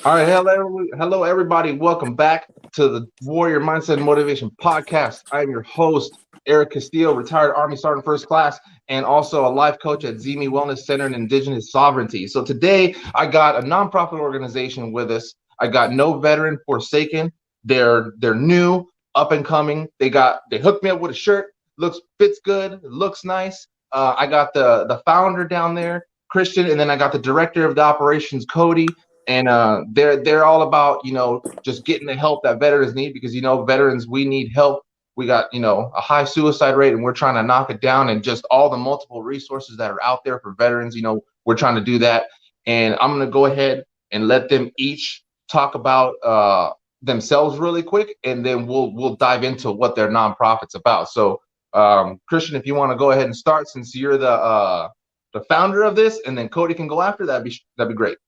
All right, hello, everybody. Welcome back to the Warrior Mindset and Motivation Podcast. I am your host, Eric Castillo, retired Army Sergeant First Class, and also a life coach at Zimi Wellness Center and Indigenous Sovereignty. So today, I got a nonprofit organization with us. I got No Veteran Forsaken. They're new, up and coming. They hooked me up with a shirt. Fits good, looks nice. I got the founder down there, Christian, and then I got the director of the operations, Cody, and they're all about just getting the help that veterans need, because veterans, we need help. We got a high suicide rate, and we're trying to knock it down, and just all the multiple resources that are out there for veterans, we're trying to do that. And I'm going to go ahead and let them each talk about themselves really quick, and then we'll dive into what their nonprofit's about. So Christian, if you want to go ahead and start, since you're the founder of this, and then Cody can go after that'd be great.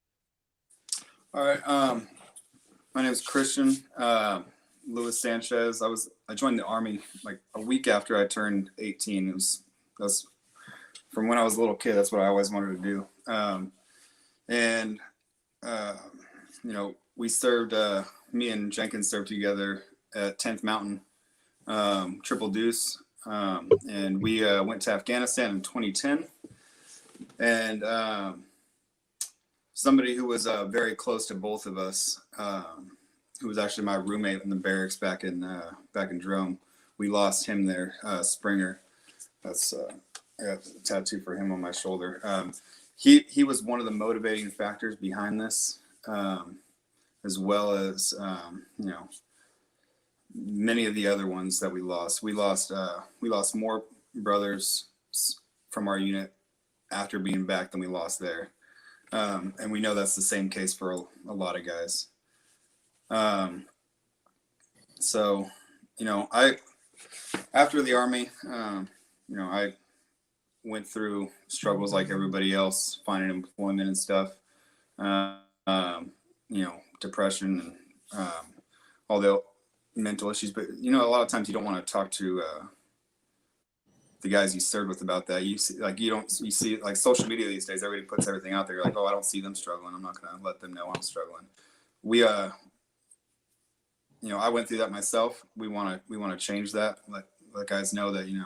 All right. My name is Christian Luis Sanchez. I joined the Army like a week after I turned 18. That's from when I was a little kid. That's what I always wanted to do. We served. Me and Jenkins served together at 10th Mountain, Triple Deuce, and we went to Afghanistan in 2010. And somebody who was very close to both of us, who was actually my roommate in the barracks back in Drome. We lost him there, Springer. That's I got a tattoo for him on my shoulder. He was one of the motivating factors behind this, as well as many of the other ones that we lost. We lost more brothers from our unit after being back than we lost there. And we know that's the same case for a lot of guys. So, after the Army, I went through struggles like everybody else, finding employment and stuff, depression and all the mental issues. But, a lot of times you don't want to talk to the guys you served with about that. You see like social media these days, everybody puts everything out there. You're like, oh, I don't see them struggling, I'm not going to let them know I'm struggling. I went through that myself. We want to change that. Let guys know that, you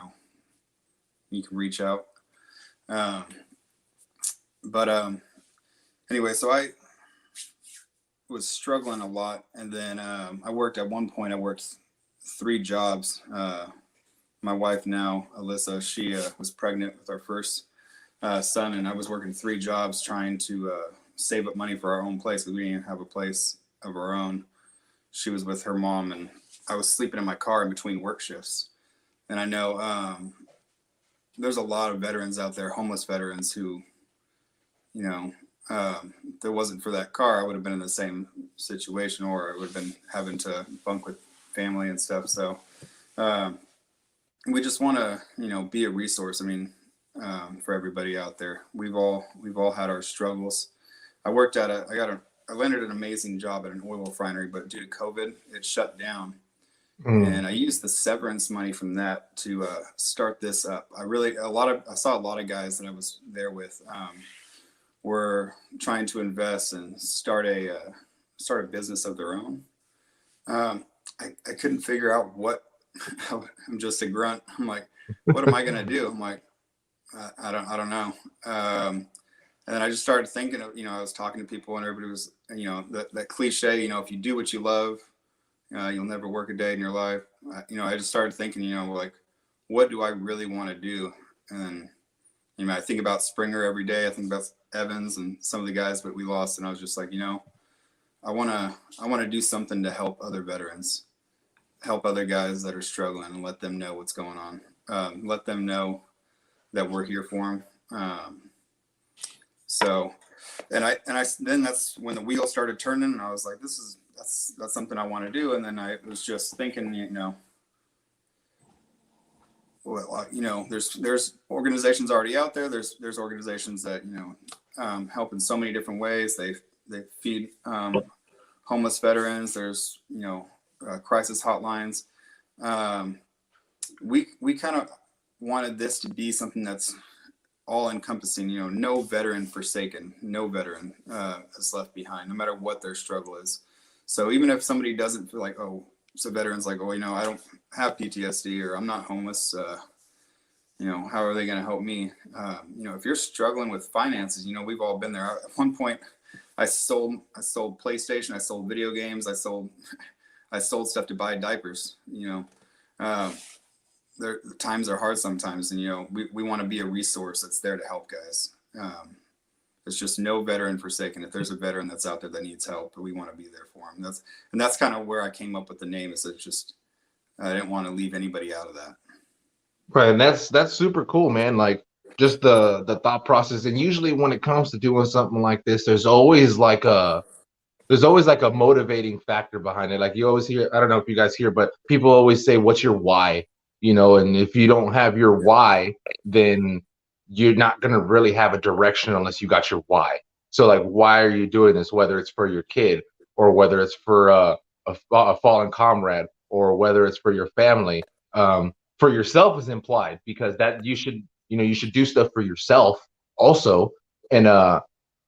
can reach out. Anyway, so I was struggling a lot. And then I worked 3 jobs. My wife now, Alyssa, she was pregnant with our first son, and I was working 3 jobs trying to save up money for our own place, because we didn't have a place of our own. She was with her mom, and I was sleeping in my car in between work shifts. And I know there's a lot of veterans out there, homeless veterans, who, if it wasn't for that car, I would have been in the same situation, or I would have been having to bunk with family and stuff. So we just want to, be a resource. I mean, for everybody out there. We've all had our struggles. I landed an amazing job at an oil refinery, but due to COVID, it shut down. And I used the severance money from that to start this up. I saw a lot of guys that I was there with were trying to invest and start a business of their own. I couldn't figure out what. I'm just a grunt. I'm like, what am I gonna do? I'm like, I don't know. And then I just started thinking of, I was talking to people, and everybody was, that cliche, if you do what you love, you'll never work a day in your life. I just started thinking, like, what do I really want to do? And I think about Springer every day. I think about Evans and some of the guys that we lost, and I was just like, I want to do something to help other veterans, help other guys that are struggling, and let them know what's going on. Let them know that we're here for them. Then that's when the wheel started turning, and I was like, that's something I want to do. And then I was just thinking, there's organizations already out there. There's organizations that, help in so many different ways. They feed homeless veterans. There's, crisis hotlines. We kind of wanted this to be something that's all encompassing, you know, no veteran forsaken, no veteran is left behind, no matter what their struggle is. So even if somebody doesn't feel like, oh, so veterans like, oh, you know, I don't have PTSD or I'm not homeless, you know, how are they going to help me? You know, if you're struggling with finances, you know, we've all been there. At one point, I sold PlayStation, I sold video games, I sold stuff to buy diapers. You know, the times are hard sometimes, and you know, we want to be a resource that's there to help guys. There's just no veteran forsaken. If there's a veteran that's out there that needs help, we want to be there for him. That's kind of where I came up with the name. Is that just I didn't want to leave anybody out of that. Right, and that's super cool, man. Like just the thought process. And usually when it comes to doing something like this, there's always like a motivating factor behind it. Like you always hear, I don't know if you guys hear, but people always say, "What's your why?" You know, and if you don't have your why, then you're not gonna really have a direction unless you got your why. So like, why are you doing this? Whether it's for your kid, or whether it's for a fallen comrade, or whether it's for your family. For yourself is implied, because that you should do stuff for yourself also. And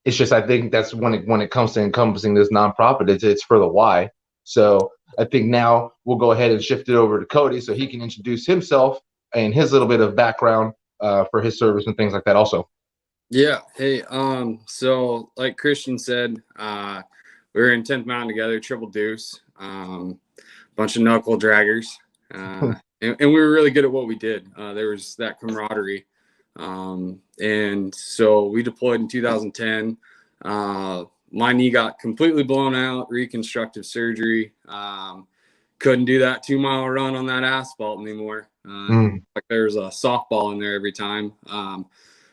it's just, I think that's when it comes to encompassing this nonprofit, it's for the why. So I think now we'll go ahead and shift it over to Cody so he can introduce himself and his little bit of background for his service and things like that also. Yeah. Hey, so like Christian said, we were in 10th Mountain together, triple deuce, bunch of knuckle draggers. And we were really good at what we did. There was that camaraderie. And so we deployed in 2010. My knee got completely blown out, reconstructive surgery. Couldn't do that 2-mile run on that asphalt anymore. Like there's a softball in there every time.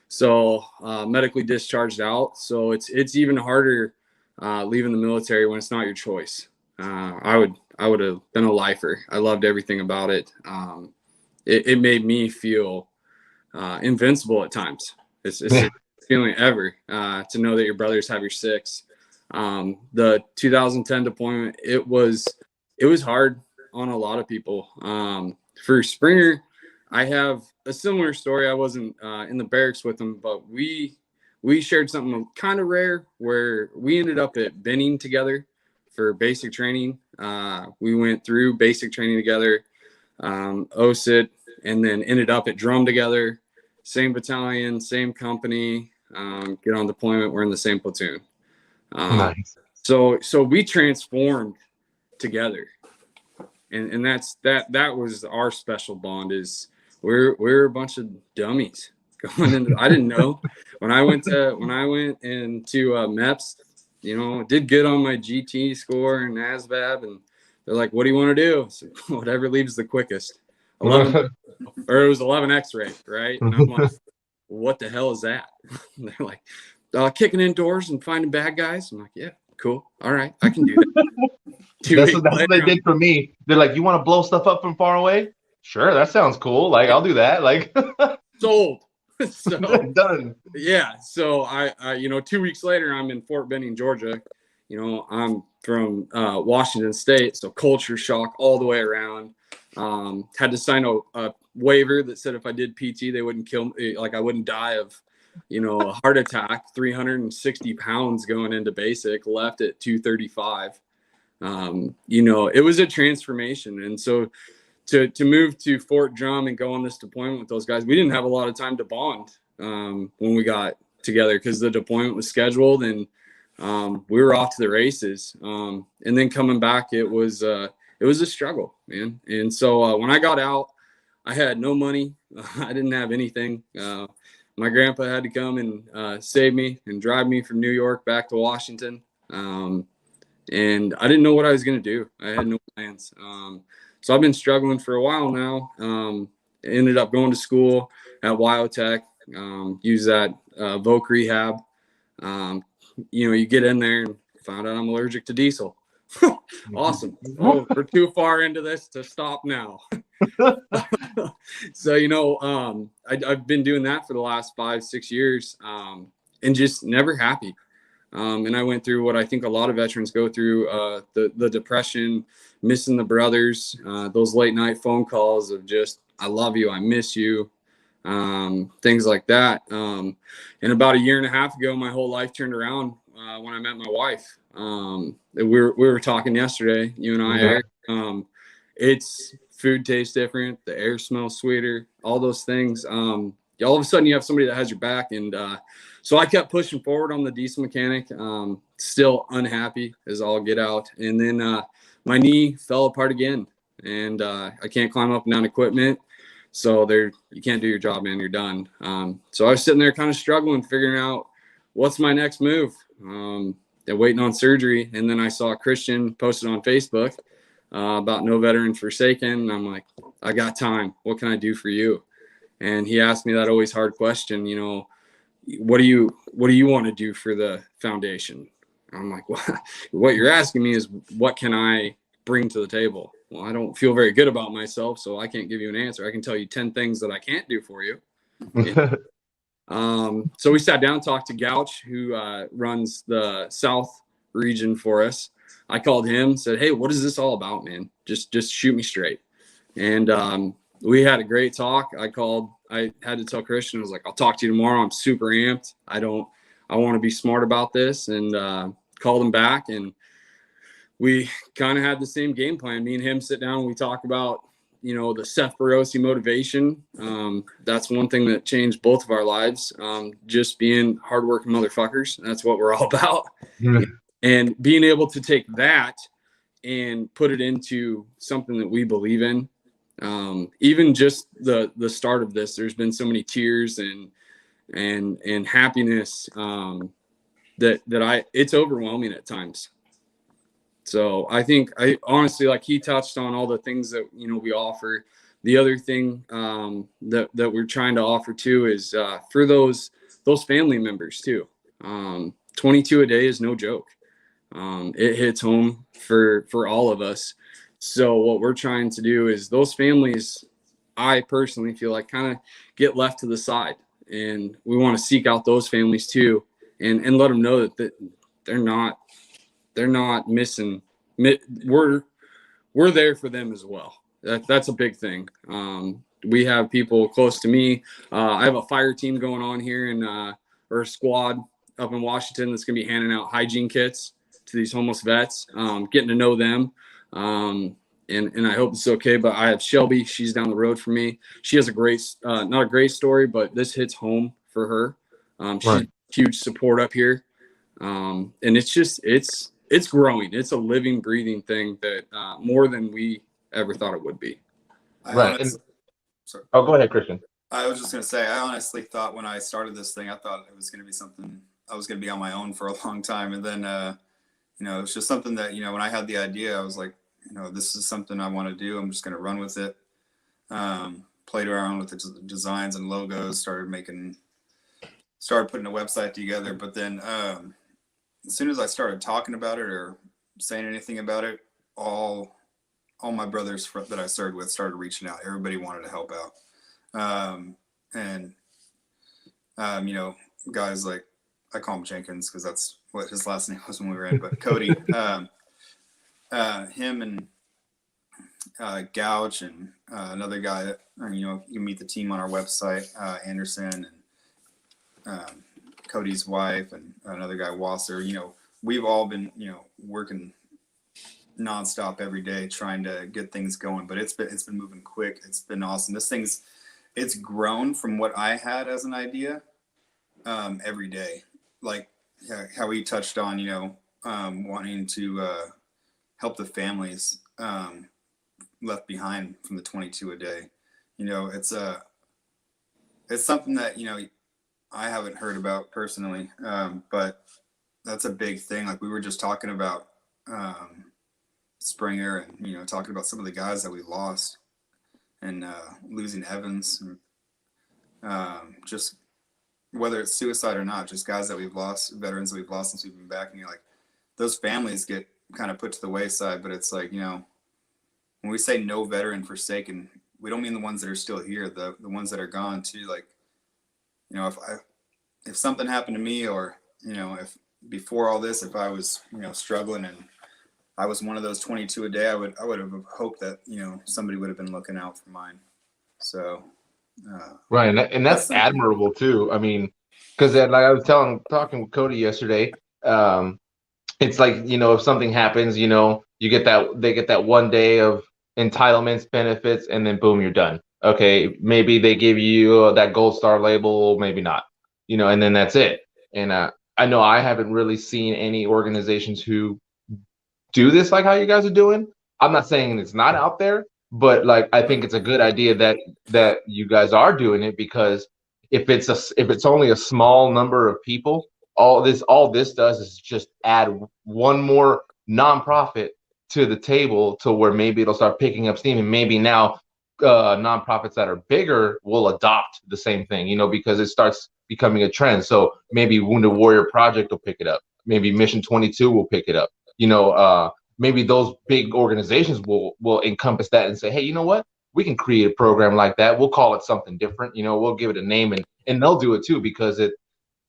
So medically discharged out. So it's even harder leaving the military when it's not your choice. I would have been a lifer. I loved everything about it. It made me feel invincible at times. It's the feeling ever to know that your brothers have your six. The 2010 deployment, it was hard on a lot of people. For Springer, I have a similar story. I wasn't in the barracks with him, but we shared something kind of rare where we ended up at Benning together for basic training. We went through basic training together, OSIT, and then ended up at drum together, same battalion, same company, get on deployment. We're in the same platoon. Nice. So we transformed together. And that was our special bond. Is we're a bunch of dummies going into. I didn't know when I went into MEPS, you know, did good on my GT score and ASVAB, and they're like, "What do you want to do?" So, whatever leaves the quickest. 11, or it was 11 X-ray, right? And I'm like, "What the hell is that?" And they're like, "Kicking in doors and finding bad guys." I'm like, "Yeah, cool, all right, I can do that." That's what they did for me. They're like, "You want to blow stuff up from far away?" Sure, that sounds cool. Like, I'll do that. Like, sold. So done. Yeah. So I 2 weeks later, I'm in Fort Benning, Georgia. You know, I'm from Washington State, so culture shock all the way around. Had to sign a waiver that said if I did PT, they wouldn't kill me, like I wouldn't die of, a heart attack. 360 pounds going into basic, left at 235. It was a transformation, and so to move to Fort Drum and go on this deployment with those guys, we didn't have a lot of time to bond when we got together because the deployment was scheduled and we were off to the races. And then coming back, it was a struggle, man. And so when I got out, I had no money. I didn't have anything. My grandpa had to come and save me and drive me from New York back to Washington. And I didn't know what I was going to do. I had no plans. So I've been struggling for a while now. Ended up going to school at Wyotech, use that Voc rehab. You get in there and found out I'm allergic to diesel. Awesome. Oh, we're too far into this to stop now. So, I've been doing that for the last 5-6 years and just never happy. And I went through what I think a lot of veterans go through, the depression, missing the brothers, those late night phone calls of just, I love you, I miss you. things like that. And about a year and a half ago, my whole life turned around when I met my wife. We were talking yesterday, you and I, Eric. It's food tastes different, the air smells sweeter, all those things. All of a sudden you have somebody that has your back. And so I kept pushing forward on the diesel mechanic, still unhappy as all get out. And then my knee fell apart again, and I can't climb up and down equipment. So you can't do your job, man, you're done. So I was sitting there kind of struggling, figuring out what's my next move. They're waiting on surgery. And then I saw Christian posted on Facebook about no veteran forsaken. And I'm like, I got time. What can I do for you? And he asked me that always hard question, you know, what do you want to do for the foundation? I'm like, what you're asking me is what can I bring to the table? Well, I don't feel very good about myself, so I can't give you an answer. I can tell you 10 things that I can't do for you. So we sat down, talked to Gouch, who runs the South region for us. I called him, said, hey, what is this all about, man? Just shoot me straight. And we had a great talk. I had to tell Christian, I was like, I'll talk to you tomorrow. I'm super amped. I want to be smart about this. And called him back, and we kind of had the same game plan. Me and him sit down and we talk about, you know, the Seth Barosi motivation. That's one thing that changed both of our lives. Just being hardworking motherfuckers. That's what we're all about. And being able to take that and put it into something that we believe in. Even just the start of this, there's been so many tears and happiness that it's overwhelming at times. So I honestly, like he touched on all the things that, you know, we offer. The other thing that we're trying to offer too is for those family members too. 22 a day is no joke. It hits home for all of us. So what we're trying to do is those families, I personally feel like kind of get left to the side, and we want to seek out those families too, and let them know that they're not missing. We're there for them as well. That's a big thing. We have people close to me. I have a fire team going on here or a squad up in Washington that's going to be handing out hygiene kits to these homeless vets, getting to know them. And I hope it's okay, but I have Shelby. She's down the road from me. She has not a great story, but this hits home for her. She's huge support up here. And it's growing. It's a living, breathing thing that more than we ever thought it would be. Go ahead, Christian. I was just going to say, I honestly thought when I started this thing, I thought it was going to be something I was going to be on my own for a long time. And then, you know, it's just something that, you know, when I had the idea, I was like, you know, this is something I want to do. I'm just going to run with it. Played around with the designs and logos, started putting a website together. But then as soon as I started talking about it or saying anything about it, all my brothers that I served with started reaching out. Everybody wanted to help out. You know, guys like, I call him Jenkins because that's what his last name was when we were in, but Cody, him and Gouch and another guy that, you know, you can meet the team on our website, Anderson and Cody's wife and another guy, Wasser. You know, we've all been, you know, working nonstop every day trying to get things going, but it's been moving quick. It's been awesome. It's grown from what I had as an idea every day. Like how he touched on, you know, wanting to help the families left behind from the 22 a day. You know, it's something that, you know, I haven't heard about personally, but that's a big thing. Like we were just talking about Springer and, you know, talking about some of the guys that we lost and losing Evans and just whether it's suicide or not, just guys that we've lost, veterans that we've lost since we've been back. And you're like, those families get kind of put to the wayside, but it's like, you know, when we say no veteran forsaken, we don't mean the ones that are still here, the ones that are gone too. Like, you know, if something happened to me, or, you know, if before all this, if I was, you know, struggling and I was one of those 22 a day, I would have hoped that, you know, somebody would have been looking out for mine. So Right, and that's admirable too. I mean, because like I was talking with Cody yesterday, it's like, if something happens, you get they get that 1 day of entitlements, benefits, and then boom, you're done. Okay, maybe they give you that gold star label, maybe not, and then that's it. And I know I haven't really seen any organizations who do this like how you guys are doing. I'm not saying it's not out there, but like I think it's a good idea that you guys are doing it, because if it's only a small number of people, all this does is just add one more nonprofit to the table, to where maybe it'll start picking up steam, and maybe now nonprofits that are bigger will adopt the same thing, because it starts becoming a trend. So maybe Wounded Warrior Project will pick it up. Maybe Mission 22 will pick it up. Maybe those big organizations will encompass that and say, hey, you know what? We can create a program like that. We'll call it something different. We'll give it a name, and they'll do it too, because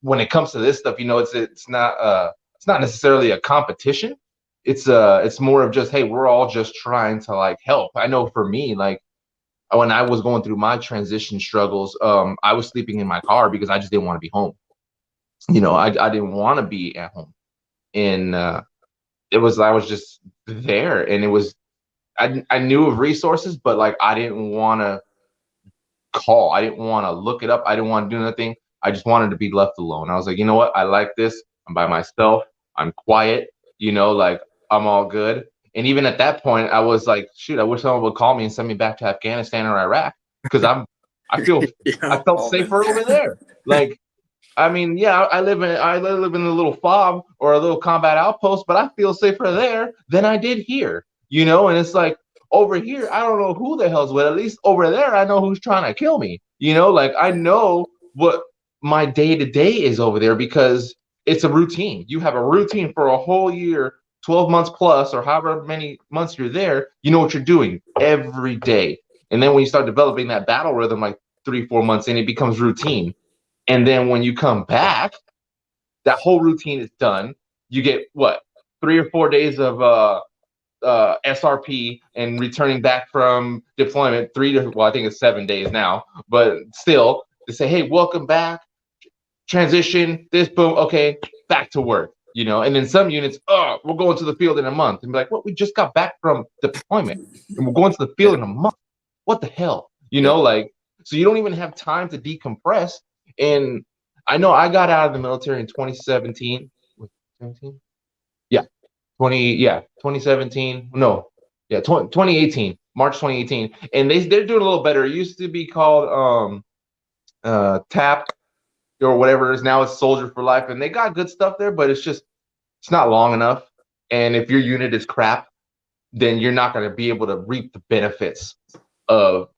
when it comes to this stuff, it's not necessarily a competition. It's more of just, hey, we're all just trying to like help. I know for me, like when I was going through my transition struggles, I was sleeping in my car because I just didn't want to be home. I didn't want to be at home, and I was just there, and I knew of resources, but like I didn't want to call. I didn't want to look it up. I didn't want to do nothing. I just wanted to be left alone. I was like, you know what? I like this. I'm by myself. I'm quiet. Like I'm all good. And even at that point, I was like, shoot, I wish someone would call me and send me back to Afghanistan or Iraq, because I felt safer over there. Like, I mean, yeah, I live in a little FOB or a little combat outpost, but I feel safer there than I did here, And it's like, over here, I don't know who the hell's with. At least over there, I know who's trying to kill me. Like I know what my day-to-day is over there, because it's a routine. You have a routine for a whole year, 12 months plus, or however many months you're there. You know what you're doing every day. And then when you start developing that battle rhythm, like 3-4 months in, it becomes routine. And then when you come back, that whole routine is done. You get 3 or 4 days of SRP, and returning back from deployment, I think it's 7 days now, but still, they say, hey, welcome back, transition, this, boom, okay, back to work, And then some units, we're going to the field in a month, and be like, we just got back from deployment, and we're going to the field in a month. What the hell, like, so you don't even have time to decompress. And I know I got out of the military in 2017. 2017. No, 2018, March 2018. And they're doing a little better. It used to be called TAP or whatever it is. Now it's Soldier for Life, and they got good stuff there, but it's not long enough. And if your unit is crap, then you're not going to be able to reap the benefits of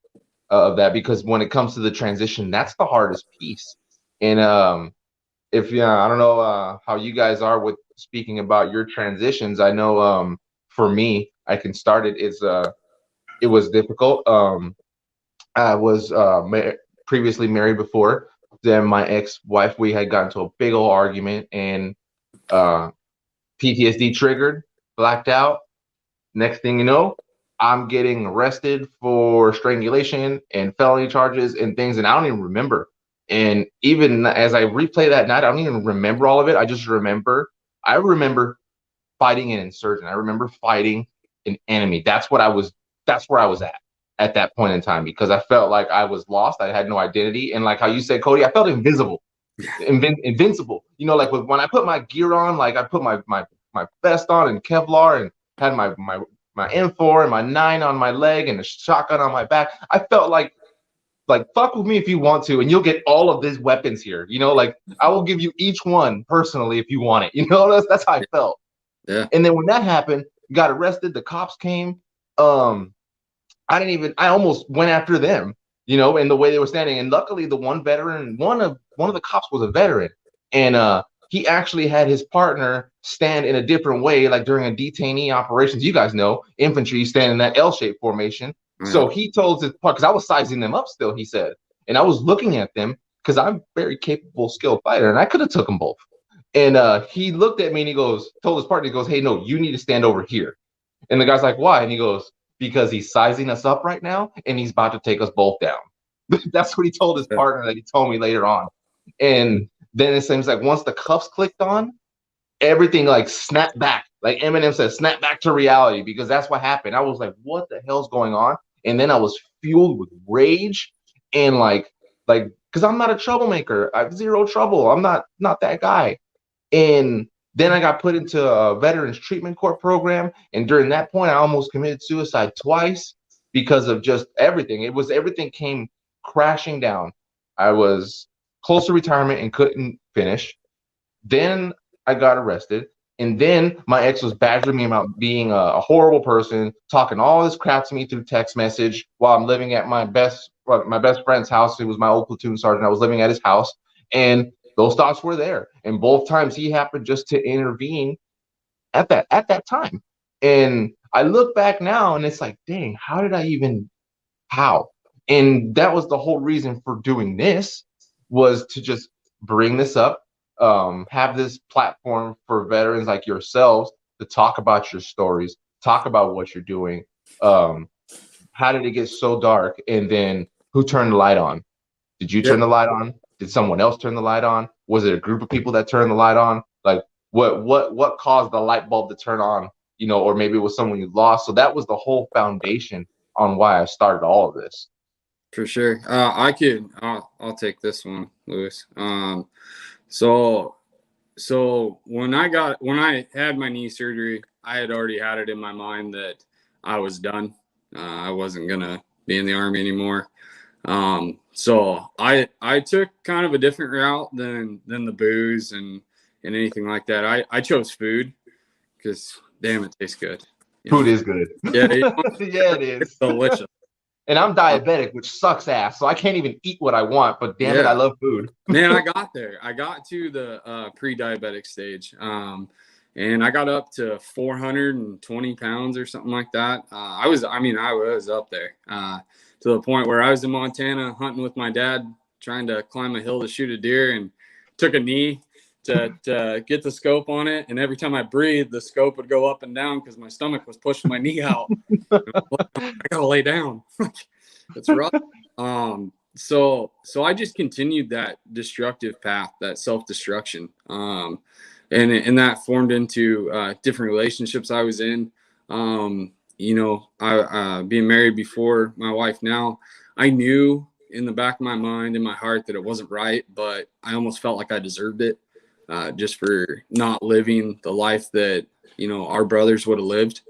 that, because when it comes to the transition, that's the hardest piece. And I don't know how you guys are with speaking about your transitions. I know for me, I can start it. It was difficult. I was previously married before. Then my ex-wife, we had gotten into a big old argument, and PTSD triggered, blacked out. Next thing you know, I'm getting arrested for strangulation and felony charges and things, and I don't even remember. And even as I replay that night, I don't even remember all of it. I remember fighting an insurgent. I remember fighting an enemy. That's where I was at that point in time, because I felt like I was lost. I had no identity. And like how you said, Cody, I felt invincible. Invincible. Like when I put my gear on, like I put my vest on and Kevlar, and had my M4 and my 9 on my leg and a shotgun on my back. I felt like fuck with me if you want to, and you'll get all of these weapons here. Like I will give you each one personally if you want it. That's how I felt. Yeah. And then when that happened, got arrested. The cops came. I almost went after them. And the way they were standing. And luckily, the one veteran, one of the cops was a veteran, and he actually had his partner stand in a different way, like during a detainee operations. You guys know, infantry stand in that L-shaped formation. Mm-hmm. So he told his part, because I was sizing them up still, he said, and I was looking at them because I'm a very capable, skilled fighter, and I could have took them both. And he looked at me and told his partner, he goes, hey, no, you need to stand over here. And the guy's like, why? And he goes, because he's sizing us up right now, and he's about to take us both down. That's what he told his partner that he told me later on. And then it seems like once the cuffs clicked on, everything like snapped back. Like Eminem said, snap back to reality, because that's what happened. I was like, what the hell's going on? And then I was fueled with rage and like, because I'm not a troublemaker. I have zero trouble. I'm not that guy. And then I got put into a veterans treatment court program. And during that point, I almost committed suicide twice because of just everything. Everything came crashing down. I was close to retirement and couldn't finish. Then I got arrested. And then my ex was badgering me about being a horrible person, talking all this crap to me through text message while I'm living at my best friend's house. It was my old platoon sergeant. I was living at his house. And those thoughts were there. And both times he happened just to intervene at that time. And I look back now and it's like, dang, how? And that was the whole reason for doing this, was to just bring this up, have this platform for veterans like yourselves to talk about your stories, talk about what you're doing. How did it get so dark? And then who turned the light on? Did you turn the light on? Did someone else turn the light on? Was it a group of people that turned the light on? Like what caused the light bulb to turn on? Or maybe it was someone you lost. So that was the whole foundation on why I started all of this. For sure. I'll take this one, Lewis. So when I had my knee surgery, I had already had it in my mind that I was done. I wasn't gonna be in the Army anymore. So I took kind of a different route than the booze and anything like that. I chose food because damn, it tastes good. Food is good. Yeah, yeah, it is. It's delicious. And I'm diabetic, which sucks ass. So I can't even eat what I want, but damn it, I love food. Man, I got there. I got to the pre-diabetic stage. And I got up to 420 pounds or something like that. I was up there to the point where I was in Montana hunting with my dad, trying to climb a hill to shoot a deer, and took a knee to get the scope on it. And every time I breathed, the scope would go up and down because my stomach was pushing my knee out. I gotta lay down. It's rough. So I just continued that destructive path, that self-destruction. And that formed into different relationships I was in. I being married before my wife now, I knew in the back of my mind, in my heart, that it wasn't right, but I almost felt like I deserved it, just for not living the life that, our brothers would have lived.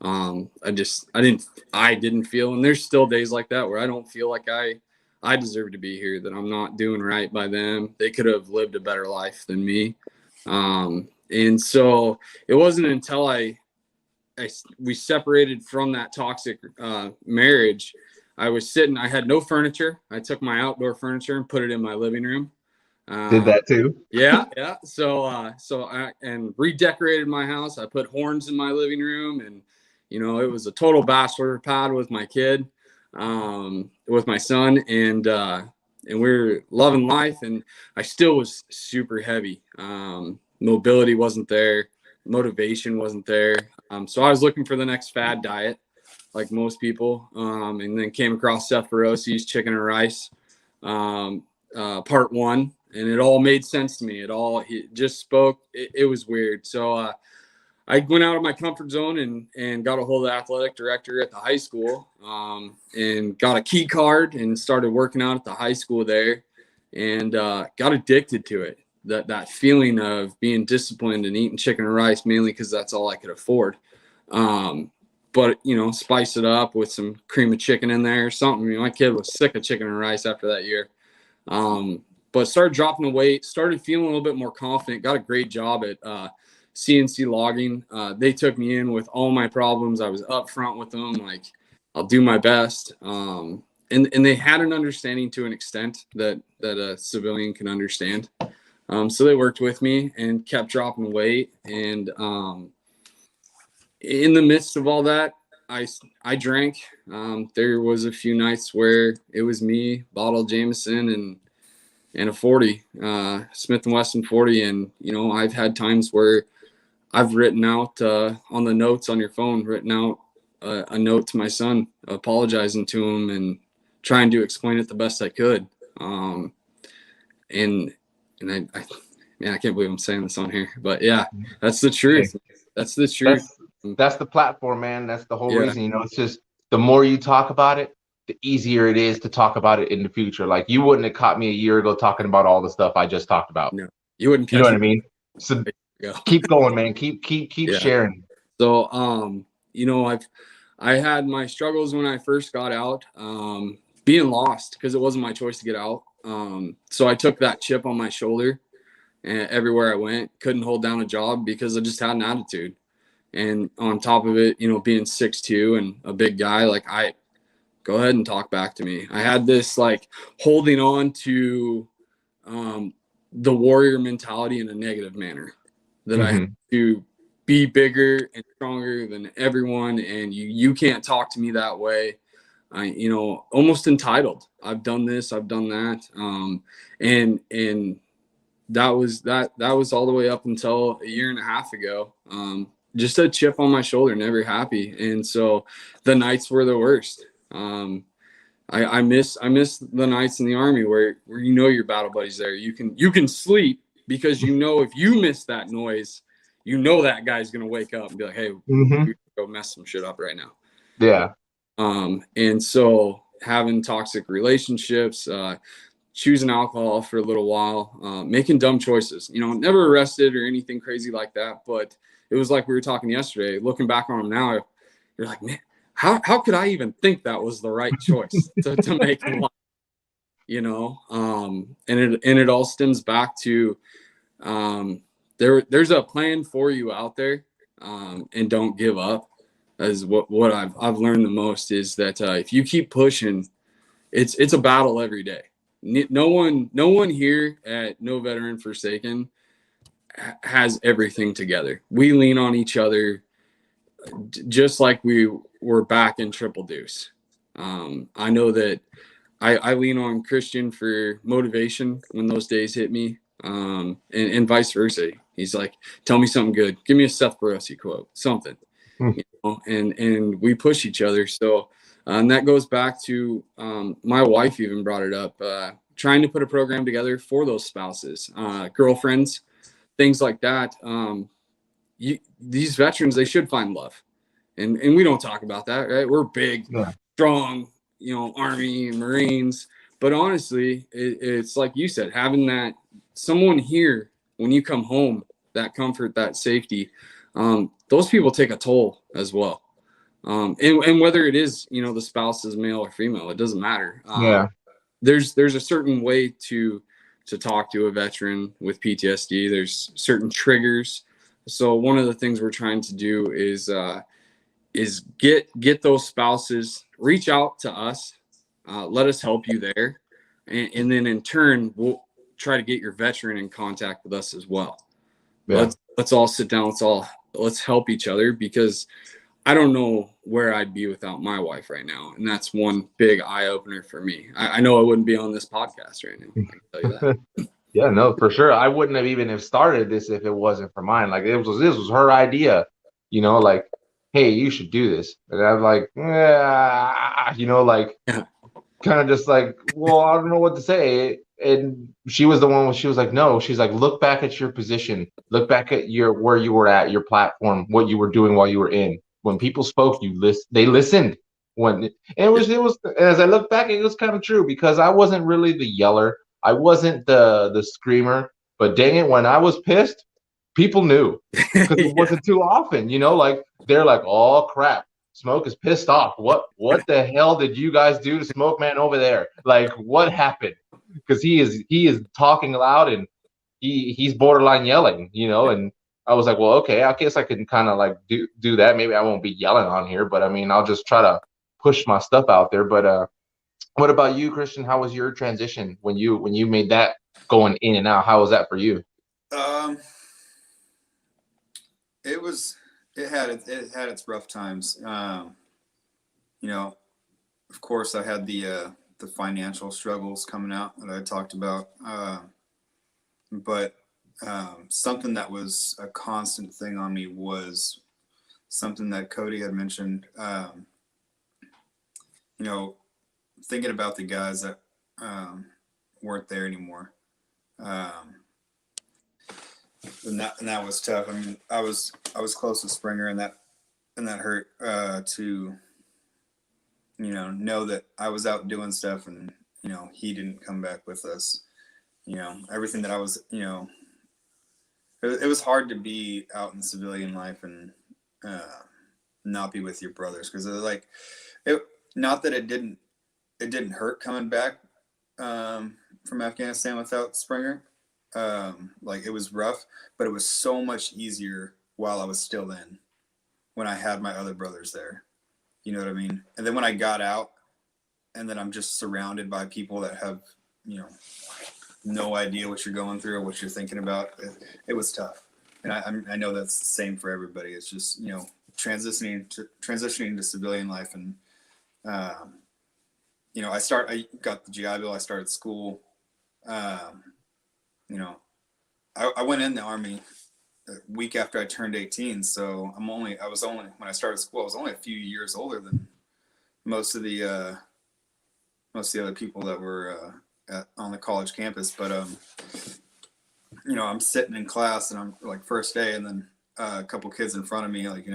I didn't feel, and there's still days like that where I don't feel like I deserve to be here, that I'm not doing right by them. They could have lived a better life than me. And so it wasn't until we separated from that toxic marriage. I had no furniture. I took my outdoor furniture and put it in my living room. Did that too? Yeah. So I redecorated my house. I put horns in my living room, and it was a total bachelor pad with my kid, with my son, and we were loving life. And I still was super heavy. Mobility wasn't there. Motivation wasn't there. So I was looking for the next fad diet, like most people, and then came across Seth Feroci's Chicken and Rice, part 1, and it all made sense to me. He just spoke. It was weird. So I went out of my comfort zone and got a hold of the athletic director at the high school, and got a key card and started working out at the high school there, and got addicted to it. That feeling of being disciplined and eating chicken and rice, mainly because that's all I could afford. But spice it up with some cream of chicken in there or something. My kid was sick of chicken and rice after that year. But started dropping the weight, started feeling a little bit more confident, got a great job at CNC logging. They took me in with all my problems. I was upfront with them, like, I'll do my best. And they had an understanding to an extent that a civilian can understand. So they worked with me and kept dropping weight. And in the midst of all that, I drank. There was a few nights where it was me, bottle of Jameson, and a 40, Smith & Wesson 40. And, I've had times where I've written out on the notes on your phone, written out a note to my son, apologizing to him and trying to explain it the best I could. And man, I can't believe I'm saying this on here, but yeah, that's the truth. That's the truth. That's the platform, man. That's the whole Yeah. reason. It's just the more you talk about it, the easier it is to talk about it in the future. Like you wouldn't have caught me a year ago talking about all the stuff I just talked about. No, you wouldn't You know catch what I mean? So me. keep going, man. Keep Yeah. sharing. So, I had my struggles when I first got out, being lost because it wasn't my choice to get out. So I took that chip on my shoulder and everywhere I went, couldn't hold down a job because I just had an attitude. And on top of it, being 6'2" and a big guy, like go ahead and talk back to me. I had this like holding on to the warrior mentality in a negative manner that I had to be bigger and stronger than everyone. And you can't talk to me that way. Almost entitled. I've done this, I've done that. And that was all the way up until a year and a half ago. Just a chip on my shoulder, never happy. And so the nights were the worst. I miss the nights in the Army where your battle buddy's there. You can sleep because if you miss that noise, that guy's gonna wake up and be like, hey, we go mess some shit up right now. Yeah. And so having toxic relationships, choosing alcohol for a little while, making dumb choices, never arrested or anything crazy like that. But it was like we were talking yesterday, looking back on them now, you're like, man, how could I even think that was the right choice to make in life? And it all stems back to, there's a plan for you out there, and don't give up. As what I've learned the most is that, if you keep pushing, it's a battle every day. No one here at No Veteran Forsaken has everything together. We lean on each other, just like we were back in Triple Deuce. I know that I lean on Christian for motivation when those days hit me, and vice versa. He's like, tell me something good. Give me a Seth Barossi quote, something. And we push each other. So, and that goes back to, my wife even brought it up, trying to put a program together for those spouses, girlfriends, things like that. These veterans, they should find love. And we don't talk about that, right? We're big, strong, Army, Marines. But honestly, it's like you said, having that someone here when you come home, that comfort, that safety, those people take a toll as well. And whether it is, the spouse is male or female, it doesn't matter. There's a certain way to talk to a veteran with PTSD. There's certain triggers. So one of the things we're trying to do is get those spouses, reach out to us, let us help you there, and then in turn we'll try to get your veteran in contact with us as well. Let's all sit down. Let's help each other, because I don't know where I'd be without my wife right now. And that's one big eye opener for me. I know I wouldn't be on this podcast right now. I can tell you that. Yeah, no, for sure. I wouldn't have even have started this if it wasn't for mine. Like this was her idea, like, hey, you should do this. And I'm like, kind of just like, well, I don't know what to say. And she was the one she was like, no, she's like, look back at your position, look back at where you were at, your platform, what you were doing while you were in. When people spoke, they listened. It was, as I look back, it was kind of true, because I wasn't really the yeller. I wasn't the screamer, but dang it, when I was pissed, people knew, because it wasn't too often, like they're like, oh crap, Smoke is pissed off. What the hell did you guys do to Smoke Man over there? Like, what happened? Because he is talking loud, and he's borderline yelling, and I was like, well, okay, I guess I can kind of like do that. Maybe I won't be yelling on here, but I mean, I'll just try to push my stuff out there. But what about you, Christian? How was your transition when you made that going in and out? How was that for you? It had its rough times. Of course I had the financial struggles coming out that I talked about. But something that was a constant thing on me was something that Cody had mentioned. thinking about the guys that weren't there anymore. And that was tough. I mean, I was close to Springer, and that hurt to know that I was out doing stuff, and he didn't come back with us. Everything that I was, it was hard to be out in civilian life and not be with your brothers, because like not that it didn't hurt coming back from Afghanistan without Springer. Like, it was rough, but it was so much easier while I was still in, when I had my other brothers there. You know what I mean? And then when I got out, and then I'm just surrounded by people that have, no idea what you're going through or what you're thinking about, it was tough. And I know that's the same for everybody. It's just, transitioning to civilian life. And, I got the GI Bill. I started school. I went in the Army a week after I turned 18. So when I started school, I was only a few years older than most of the other people that were on the college campus. But I'm sitting in class, and I'm like, first day, and then a couple kids in front of me, like,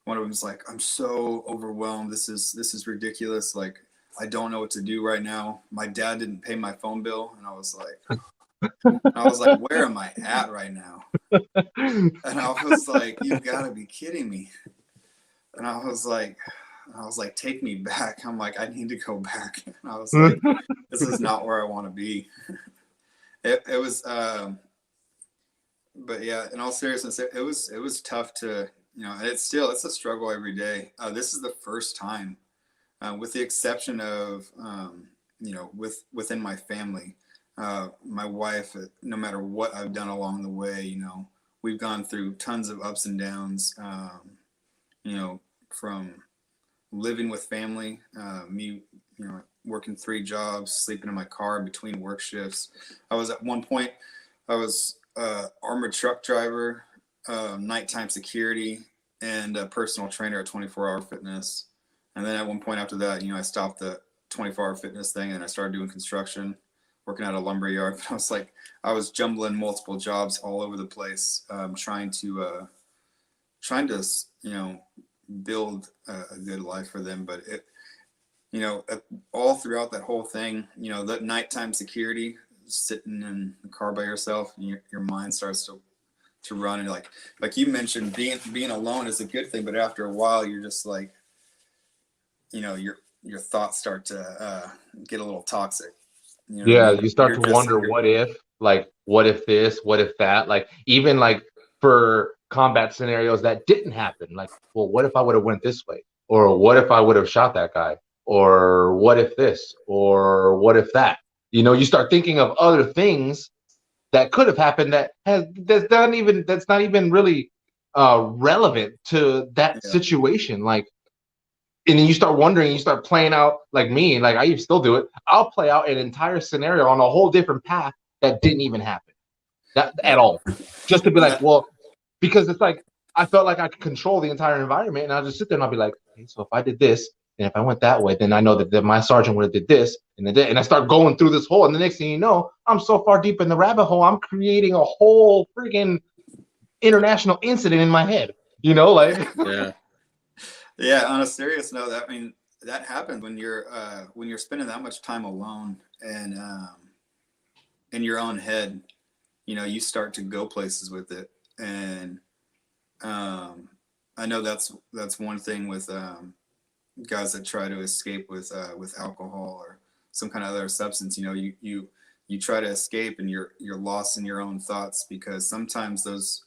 one of them's like, I'm so overwhelmed. This is ridiculous. Like, I don't know what to do right now. My dad didn't pay my phone bill. And I was like, where am I at right now? And I was like, you've got to be kidding me. And I was like, take me back. I'm like, I need to go back. And I was like, this is not where I want to be. It was, but yeah, in all seriousness, it was tough to, it's a struggle every day. This is the first time, with the exception of, within my family, my wife, no matter what I've done along the way, we've gone through tons of ups and downs, from living with family, me, working 3 jobs, sleeping in my car between work shifts. At one point, I was armored truck driver, nighttime security, and a personal trainer at 24 Hour Fitness. And then at one point after that, I stopped the 24-hour fitness thing, and I started doing construction, working at a lumber yard. But I was jumbling multiple jobs all over the place, trying to build a good life for them. But it, all throughout that whole thing, that nighttime security, sitting in the car by yourself, and your mind starts to run, and like you mentioned, being alone is a good thing, but after a while, you're just like, your thoughts start to get a little toxic. You start to wonder, what if this, what if that, like, even like for combat scenarios that didn't happen, like, well, what if I would have went this way, or what if I would have shot that guy, or what if this, or what if that, you start thinking of other things that could have happened that's not even really relevant to that situation. Like, and then you start wondering, you start playing out, like me, like I still do it. I'll play out an entire scenario on a whole different path that didn't even happen at all, just to be like, well, because it's like, I felt like I could control the entire environment, and I'll just sit there and I'll be like, okay, so if I did this, and if I went that way, then I know that my sergeant would have did this, and I start going through this hole, and the next thing you know, I'm so far deep in the rabbit hole, I'm creating a whole freaking international incident in my head, like. Yeah. On a serious note, that happens when you're spending that much time alone and in your own head. You start to go places with it, and I know that's one thing with guys that try to escape with alcohol or some kind of other substance. You try to escape, and you're lost in your own thoughts, because sometimes those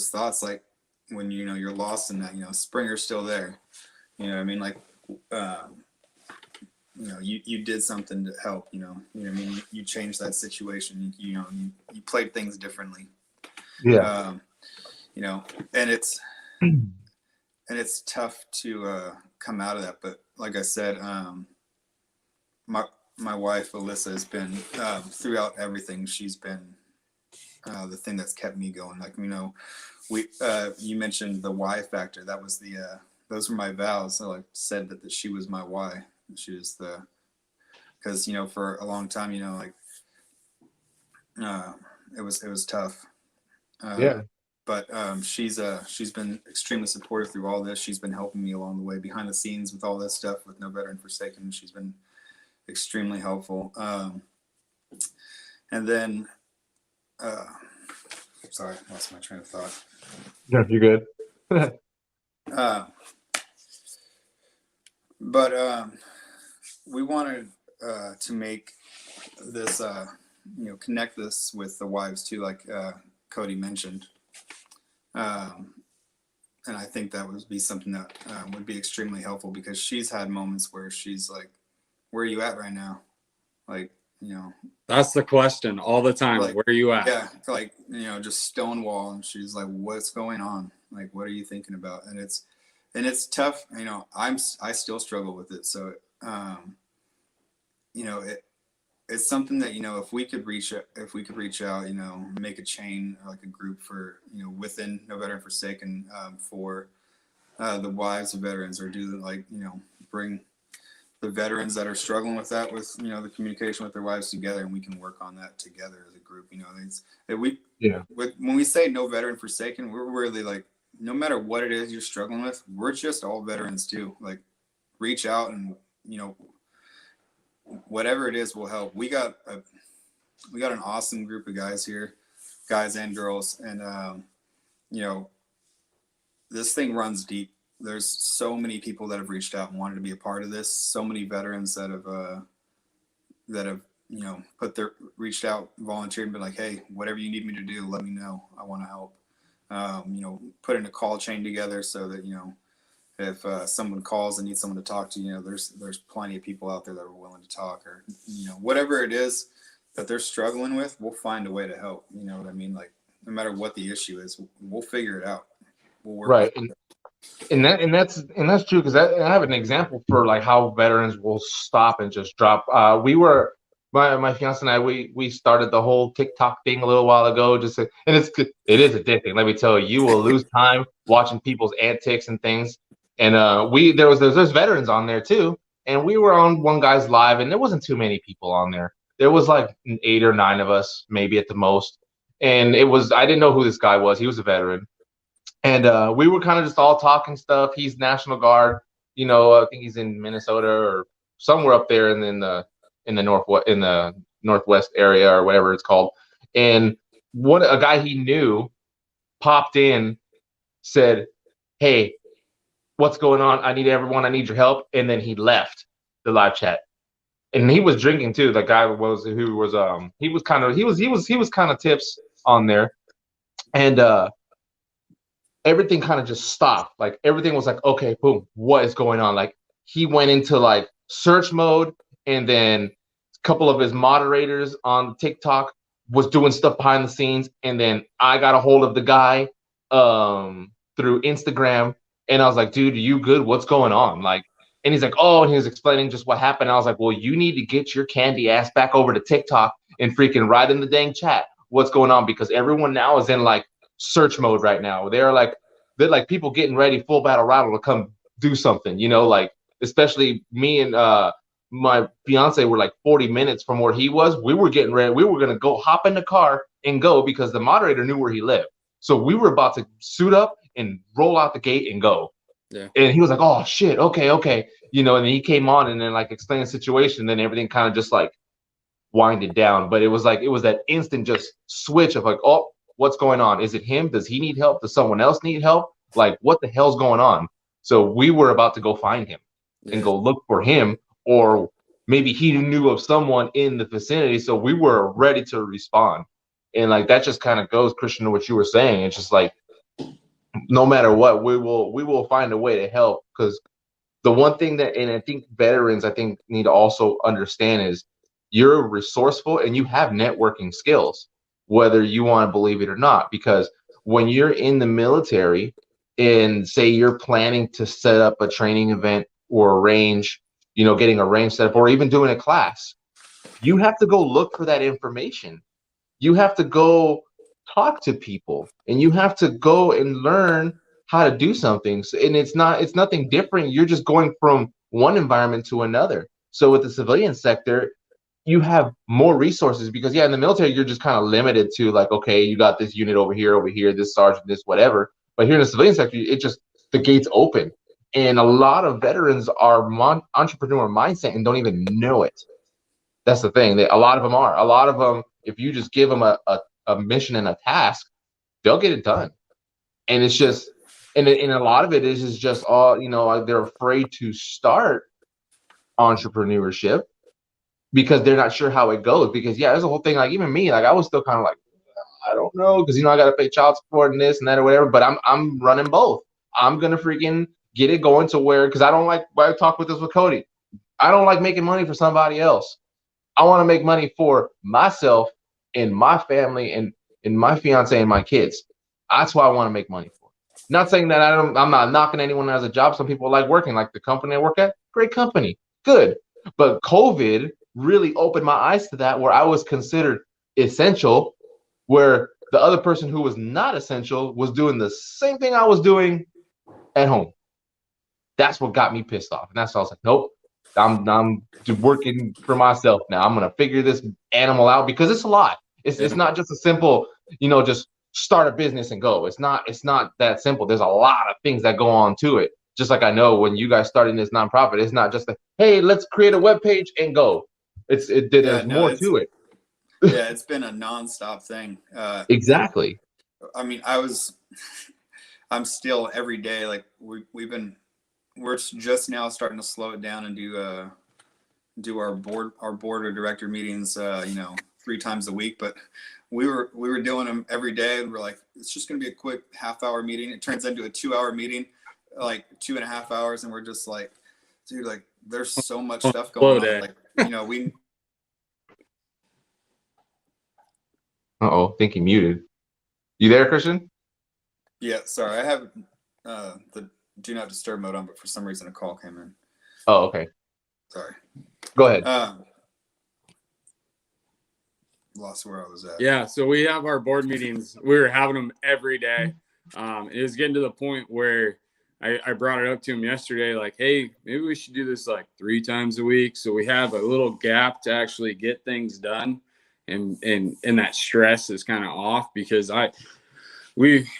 thoughts, like when you're lost in that, Springer's still there. I mean, like, you did something to help. You changed that situation. You played things differently. Yeah. And it's tough to come out of that. But like I said, my wife Alyssa has been throughout everything. She's been the thing that's kept me going. Like, you mentioned the why factor. That was those were my vows. I like said that she was my why. She was because, you know, for a long time, you know, like, it was tough. Yeah. But she's been extremely supportive through all this. She's been helping me along the way behind the scenes with all this stuff with No Veteran Forsaken. She's been extremely helpful. And then, sorry, I lost my train of thought. Yeah, you're good. But we wanted to make this, you know, connect this with the wives too, like Cody mentioned. And I think that would be something that would be extremely helpful, because she's had moments where she's like, where are you at right now? Like, you know, That's the question all the time. like, Where are you at? Yeah, like, you know, just stonewall, and she's like, what's going on? Like, what are you thinking about? And it's tough. You know, I still struggle with it. So, you know, it's something that, you know, if we could reach out, you know, make a chain, or like a group for, you know, within No Veteran Forsaken, for the wives of veterans, or do, like, you know, bring the veterans that are struggling with that, with, you know, the communication with their wives together, and we can work on that together as a group. You know, when we say No Veteran Forsaken, we're really like, no matter what it is you're struggling with, we're just all veterans too. Like, reach out, and, you know, whatever it is will help. We got an awesome group of guys here, guys and girls, and you know, this thing runs deep. There's so many people that have reached out and wanted to be a part of this. So many veterans that have you know, reached out, volunteered, and been like, hey, whatever you need me to do, let me know. I want to help. You know, put in a call chain together so that, you know, if someone calls and needs someone to talk to, you know, there's plenty of people out there that are willing to talk, or, you know, whatever it is that they're struggling with, we'll find a way to help. You know what I mean? Like, no matter what the issue is, we'll figure it out. We'll work Right. with it. And that's true, because I have an example for like how veterans will stop and just drop. My fiance and I, we started the whole TikTok thing a little while ago, and it is addicting. Let me tell you, you will lose time watching people's antics and things. And there's veterans on there too, and we were on one guy's live, and there wasn't too many people on there. There was like 8 or 9 of us, maybe at the most. And I didn't know who this guy was. He was a veteran. And we were kind of just all talking stuff. He's National Guard, you know. I think he's in Minnesota or somewhere up there in the northwest area, or whatever it's called. And a guy he knew popped in, said, "Hey, what's going on? I need everyone. I need your help." And then he left the live chat. And he was drinking too. The guy he was kind of tips on there. And everything kind of just stopped. Like, everything was like, okay, boom, what is going on? Like, he went into like search mode, and then a couple of his moderators on TikTok was doing stuff behind the scenes, and then I got a hold of the guy through Instagram, and I was like, dude, are you good? What's going on? Like, and he's like, oh, and he was explaining just what happened. I was like, well, you need to get your candy ass back over to TikTok and freaking write in the dang chat what's going on, because everyone now is in like search mode right now. They're like people getting ready, full battle rattle, to come do something, you know. Like, especially me and my fiance were like 40 minutes from where he was. We were getting ready. We were going to go hop in the car and go, because the moderator knew where he lived. So we were about to suit up and roll out the gate and go. Yeah. And he was like, oh shit, okay. You know, and then he came on and then like explained the situation. Then everything kind of just like winded down. But it was that instant just switch of like, oh, what's going on? Is it him? Does he need help? Does someone else need help? Like, what the hell's going on? So we were about to go find him and go look for him, or maybe he knew of someone in the vicinity. So we were ready to respond. And like, that just kind of goes, Christian, to what you were saying. It's just like, no matter what, we will find a way to help. Because the one thing that, and I think veterans, need to also understand, is you're resourceful and you have networking skills, whether you want to believe it or not. Because when you're in the military and say you're planning to set up a training event or arrange, you know, getting a range set up, or even doing a class, you have to go look for that information. You have to go talk to people, and you have to go and learn how to do something. And it's nothing different. You're just going from one environment to another. So with the civilian sector, you have more resources because in the military, you're just kind of limited to like, okay, you got this unit over here, this sergeant, this whatever. But here in the civilian sector, the gates open. And a lot of veterans are entrepreneur mindset and don't even know it. That's the thing. A lot of them are. A lot of them, if you just give them a mission and a task, they'll get it done. And it's just, and a lot of it is just all, they're afraid to start entrepreneurship because they're not sure how it goes. Because there's a whole thing. Like even me, like I was still kind of like, I don't know, because I got to pay child support and this and that or whatever. But I'm running both. I'm gonna freaking get it going to where, because I don't like. I talked with this with Cody. I don't like making money for somebody else. I want to make money for myself and my family and my fiance and my kids. That's what I want to make money for. Not saying that I'm not knocking anyone that has a job. Some people like working, like the company I work at. Great company, good. But COVID really opened my eyes to that, where I was considered essential, where the other person who was not essential was doing the same thing I was doing at home. That's what got me pissed off. And that's why I was like, nope, I'm working for myself now. I'm gonna figure this animal out because it's a lot. It's not just a simple, just start a business and go. It's not that simple. There's a lot of things that go on to it. Just like I know when you guys starting this nonprofit, it's not just like, hey, let's create a web page and go. There's more to it. Yeah, it's been a nonstop thing. Exactly. I mean, I'm still every day, like we're just now starting to slow it down and do our board of director meetings, 3 times a week. But we were doing them every day, and we're like, it's just going to be a quick half-hour meeting. It turns into a 2-hour meeting, like 2.5 hours, and we're just like, dude, like there's so much stuff going on. Like, we. Think he muted. You there, Christian? Yeah, sorry. I have the do not disturb mode on, but for some reason a call came in. Oh, okay. Sorry. Go ahead. Lost where I was at. Yeah, so we have our board meetings. We were having them every day. It was getting to the point where I brought it up to him yesterday, like, hey, maybe we should do this like 3 times a week, so we have a little gap to actually get things done, and that stress is kind of off, because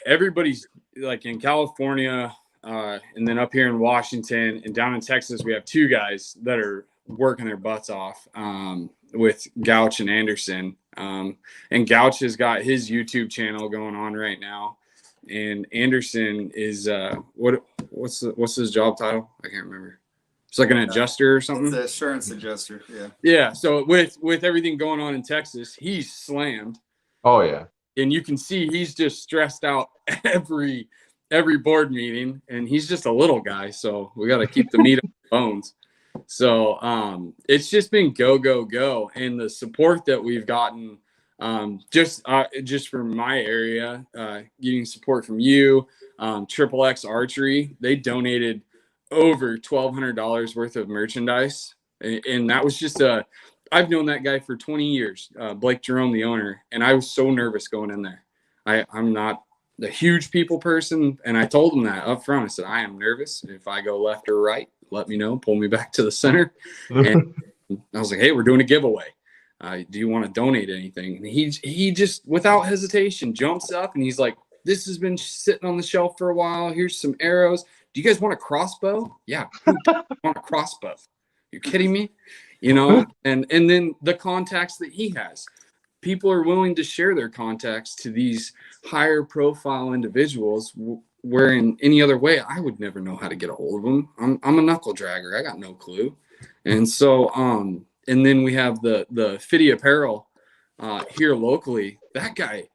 everybody's like in California, and then up here in Washington and down in Texas, we have 2 guys that are working their butts off, with Gouch and Anderson. And Gouch has got his YouTube channel going on right now, and Anderson is what's his job title? I can't remember. It's like an adjuster or something. It's an assurance adjuster. Yeah. Yeah. So with everything going on in Texas, he's slammed. Oh yeah. And you can see he's just stressed out every board meeting, and he's just a little guy, so we got to keep the meat on the bones. So it's just been go, and the support that we've gotten, just from my area, getting support from you, Triple X Archery, they donated over $1,200 worth of merchandise, and that was just I've known that guy for 20 years, Blake Jerome, the owner, and I was so nervous going in there. I'm not the huge people person, and I told him that up front. I said, I am nervous. If I go left or right, let me know, pull me back to the center. And I was like, hey, we're doing a giveaway. Do you want to donate anything? And he just, without hesitation, jumps up, and he's like, this has been sitting on the shelf for a while. Here's some arrows. Do you guys want a crossbow? Yeah. Who want a crossbow? You kidding me? And then the contacts that he has. People are willing to share their contacts to these higher profile individuals, where in any other way, I would never know how to get a hold of them. I'm a knuckle dragger. I got no clue. And so, and then we have the Fitty Apparel here locally. That guy,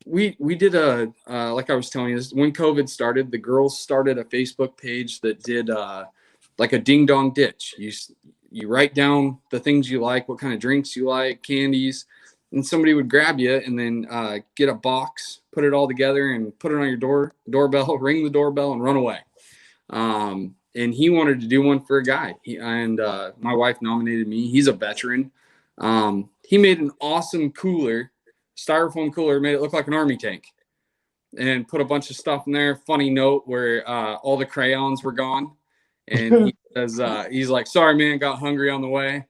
we did like I was telling you, when COVID started, the girls started a Facebook page that did like a ding dong ditch. You write down the things you like, what kind of drinks you like, candies, and somebody would grab you and then get a box, put it all together, and put it on your doorbell, ring the doorbell, and run away. And he wanted to do one for a guy. My wife nominated me. He's a veteran. He made an awesome cooler, styrofoam cooler, made it look like an army tank. and put a bunch of stuff in there. Funny note where all the crayons were gone. And he says, he's like, sorry, man, got hungry on the way.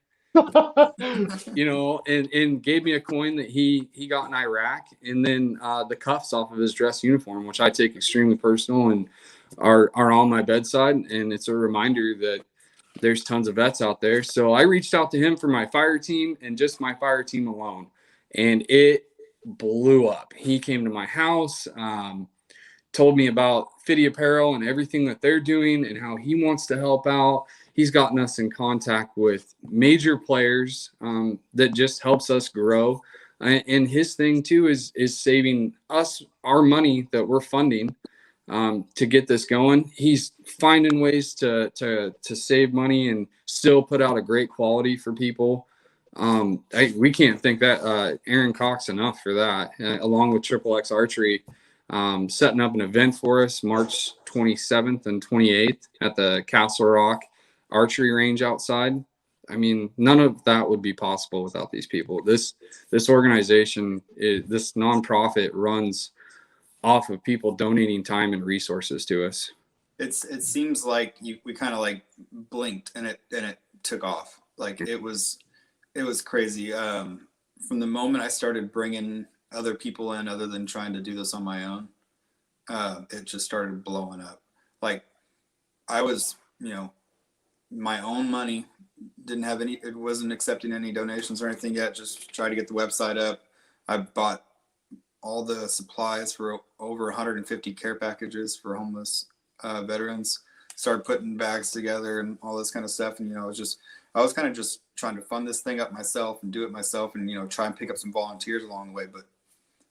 You know, and gave me a coin that he got in Iraq, and then the cuffs off of his dress uniform, which I take extremely personal and are on my bedside. And it's a reminder that there's tons of vets out there. So I reached out to him for my fire team and just my fire team alone, and it blew up. He came to my house, told me about Fitty Apparel and everything that they're doing and how he wants to help out. He's gotten us in contact with major players that just helps us grow. And his thing too is saving us our money that we're funding to get this going. He's finding ways to save money and still put out a great quality for people. We can't thank that Aaron Cox enough for that, along with Triple X Archery, setting up an event for us March 27th and 28th at the Castle Rock Archery range outside. I mean, none of that would be possible without these people. This organization, this nonprofit runs off of people donating time and resources to us. It seems like we kind of like blinked and it took off. Like it was crazy. From the moment I started bringing other people in, other than trying to do this on my own, it just started blowing up. Like I was, my own money, it wasn't accepting any donations or anything yet. Just try to get the website up. I bought all the supplies for over 150 care packages for homeless veterans, started putting bags together and all this kind of stuff. And, I was kind of just trying to fund this thing up myself and do it myself and, try and pick up some volunteers along the way. But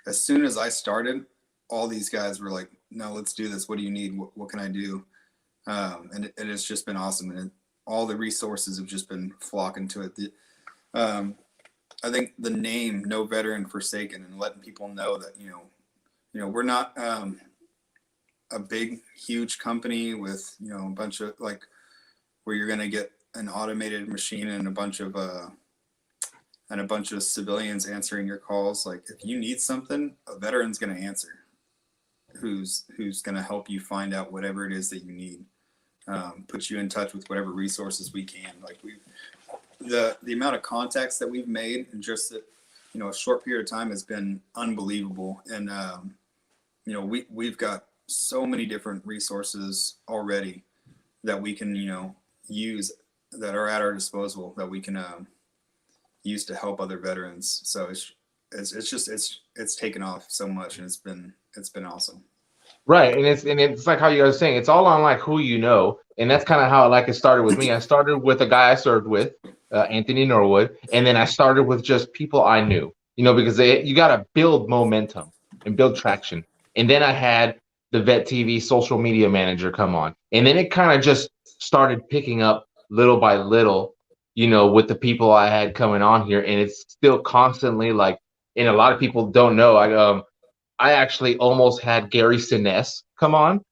as soon as I started, all these guys were like, no, let's do this. What do you need? What can I do? And it's just been awesome. And all the resources have just been flocking to it. I think the name No Veteran Forsaken and letting people know that, we're not a big, huge company with, a bunch of like where you're going to get an automated machine and a bunch of civilians answering your calls. Like if you need something, a veteran's going to answer who's going to help you find out whatever it is that you need. Put you in touch with whatever resources we can. Like the amount of contacts that we've made in just a short period of time has been unbelievable. And we've got so many different resources already that we can use, that are at our disposal, that we can use to help other veterans. So it's taken off so much, and it's been awesome. Right, and it's like how you guys are saying, it's all on like who you know, and that's kind of how it started with me. I started with a guy I served with, Anthony Norwood, and then I started with just people I knew, because you got to build momentum and build traction. And then I had the Vet TV social media manager come on, and then it kind of just started picking up little by little, with the people I had coming on here, and it's still constantly like, and a lot of people don't know, I actually almost had Gary Sinnes come on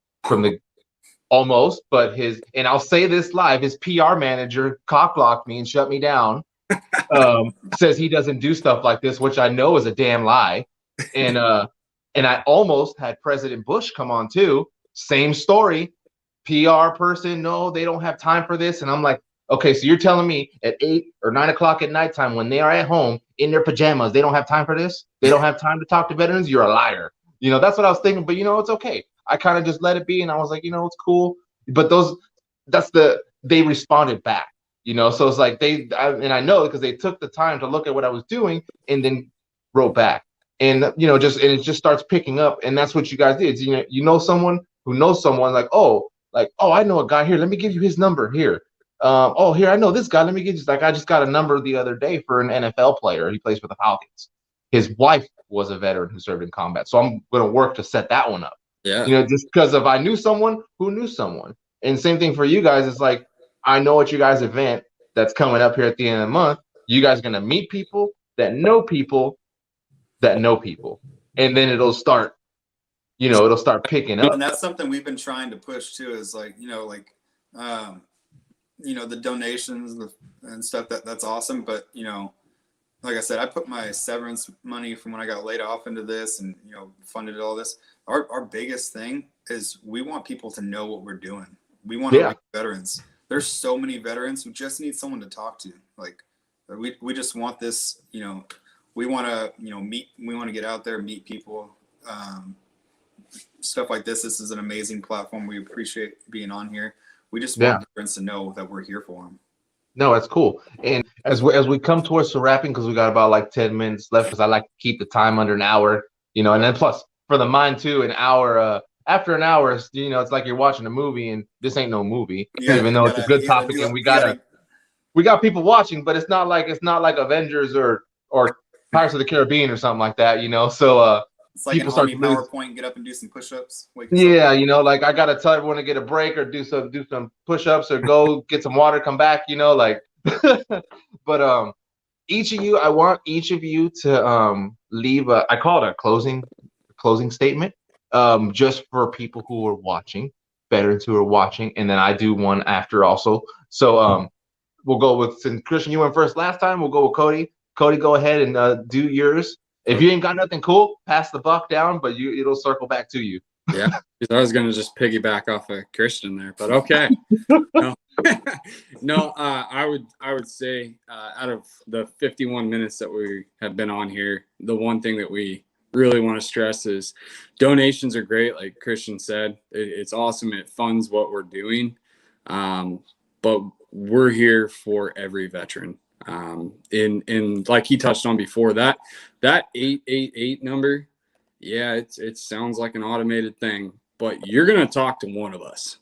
but and I'll say this live, his PR manager cockblocked me and shut me down. Says he doesn't do stuff like this, which I know is a damn lie. And I almost had President Bush come on too. Same story. PR person, no, they don't have time for this. And I'm like, okay, so you're telling me at 8 or 9 o'clock at nighttime when they are at home in their pajamas, they don't have time for this? They don't have time to talk to veterans? You're a liar. That's what I was thinking. But, it's okay. I kind of just let it be. And I was like, it's cool. But they responded back, So it's like and I know because they took the time to look at what I was doing and then wrote back. And, and it just starts picking up. And that's what you guys did. Someone who knows someone oh, I know a guy here. Let me give you his number here. Here, I know this guy. Let me get I just got a number the other day for an NFL player. He plays for the Falcons. His wife was a veteran who served in combat. So I'm going to work to set that one up. Yeah. Just because I knew someone who knew someone. And same thing for you guys. It's like, I know at you guys' event that's coming up here at the end of the month, you guys are going to meet people that know people that know people. And then it'll start picking up. And that's something we've been trying to push too, is the donations and stuff, that's awesome. But, like I said, I put my severance money from when I got laid off into this, and funded all this. Our biggest thing is we want people to know what we're doing. We want to reach veterans. There's so many veterans who just need someone to talk to. Like we just want this. We want to meet. We want to get out there, meet people. Stuff like this. This is an amazing platform. We appreciate being on here. We just want veterans to know that we're here for them. No, that's cool. And as we come towards the wrapping, because we got about like 10 minutes left, because I like to keep the time under an hour, and then plus for the mind too, an hour, after an hour, it's like you're watching a movie, and this ain't no movie, even though it's a good topic, and we got people watching, but it's not like Avengers or Pirates of the Caribbean or something like that, so it's like people an army PowerPoint, get up and do some push-ups. Like I gotta tell everyone to get a break or do some push-ups or go get some water, come back, but each of you, I want each of you to leave I call it a closing statement, just for people who are watching, veterans who are watching, and then I do one after also. So we'll go with, since Christian, you went first last time, we'll go with Cody. Cody, go ahead and do yours. If you ain't got nothing cool, pass the buck down, but it'll circle back to you. Yeah, I was gonna just piggyback off of Christian there, but okay. No, I would say out of the 51 minutes that we have been on here, the one thing that we really want to stress is donations are great. Like Christian said, it's awesome. It funds what we're doing, but we're here for every veteran. In like he touched on before, that 888 number, yeah, it sounds like an automated thing, but you're gonna talk to one of us,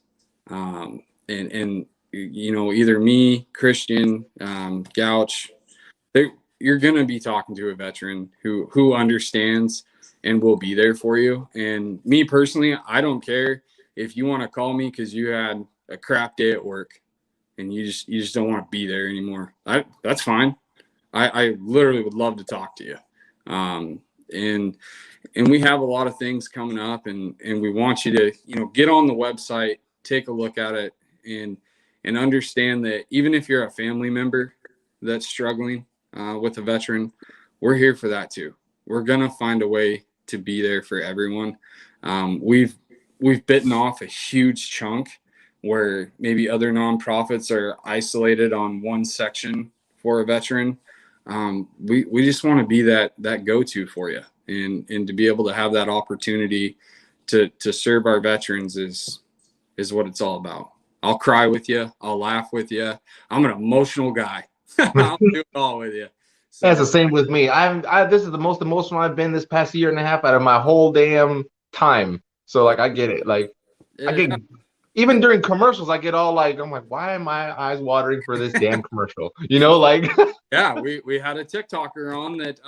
and either me, Christian, Gouch, you're gonna be talking to a veteran who understands and will be there for you. And me personally, I don't care if you want to call me because you had a crap day at work and you just don't want to be there anymore. That's fine. I literally would love to talk to you. And we have a lot of things coming up, and we want you to, get on the website, take a look at it, and understand that even if you're a family member that's struggling with a veteran, we're here for that too. We're going to find a way to be there for everyone. We've bitten off a huge chunk where maybe other nonprofits are isolated on one section for a veteran. We just want to be that go-to for you, and to be able to have that opportunity to serve our veterans is what it's all about. I'll cry with you. I'll laugh with you. I'm an emotional guy. I'll do it all with you. So, that's the same with me. This is the most emotional I've been this past year and a half out of my whole damn time. So like, I get it. Like, I get, even during commercials, I get all like, I'm like, why am my eyes watering for this damn commercial? Like. Yeah, we had a TikToker on that.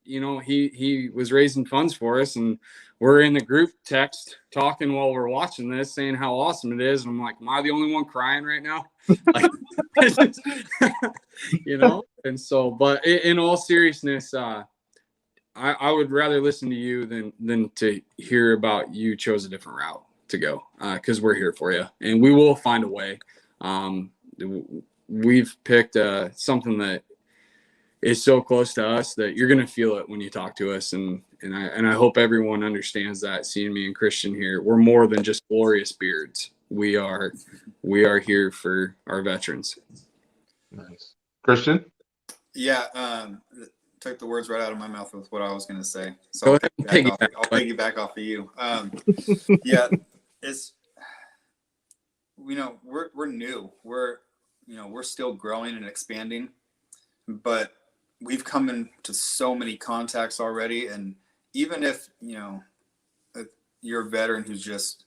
He was raising funds for us, and we're in the group text talking while we're watching this, saying how awesome it is. And I'm like, am I the only one crying right now? Like, And so, but in all seriousness, I would rather listen to you than to hear about you chose a different route to go, because we're here for you, and we will find a way. We've picked something that is so close to us that you're going to feel it when you talk to us. And I hope everyone understands that, seeing me and Christian here. We're more than just glorious beards. We are here for our veterans. Nice. Christian? Yeah. Took the words right out of my mouth with what I was going to say. So I'll piggyback off of you. Yeah, it's, we're new. We're still growing and expanding, but we've come into so many contacts already. And even if, if you're a veteran who's just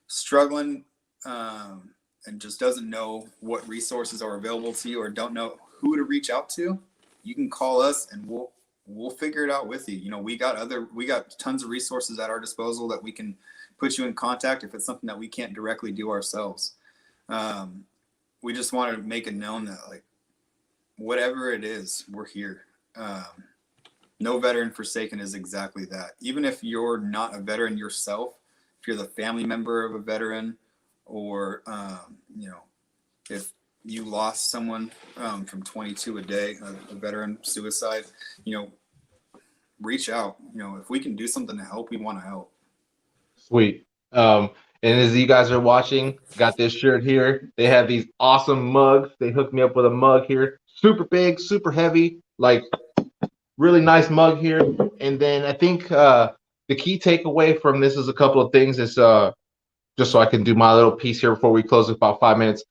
struggling and just doesn't know what resources are available to you or don't know who to reach out to, you can call us and we'll figure it out with you. We got tons of resources at our disposal that we can put you in contact if it's something that we can't directly do ourselves. We just want to make it known that, like, whatever it is, we're here. No veteran forsaken is exactly that. Even if you're not a veteran yourself, if you're the family member of a veteran, or if you lost someone from 22 a day, a veteran suicide, you know, reach out. You know, if we can do something to help, we want to help. Sweet. And as you guys are watching, got this shirt here. They have these awesome mugs. They hooked me up with a mug here. Super big, super heavy, like really nice mug here. And then I think the key takeaway from this is a couple of things. Is just so I can do my little piece here before we close in about 5 minutes.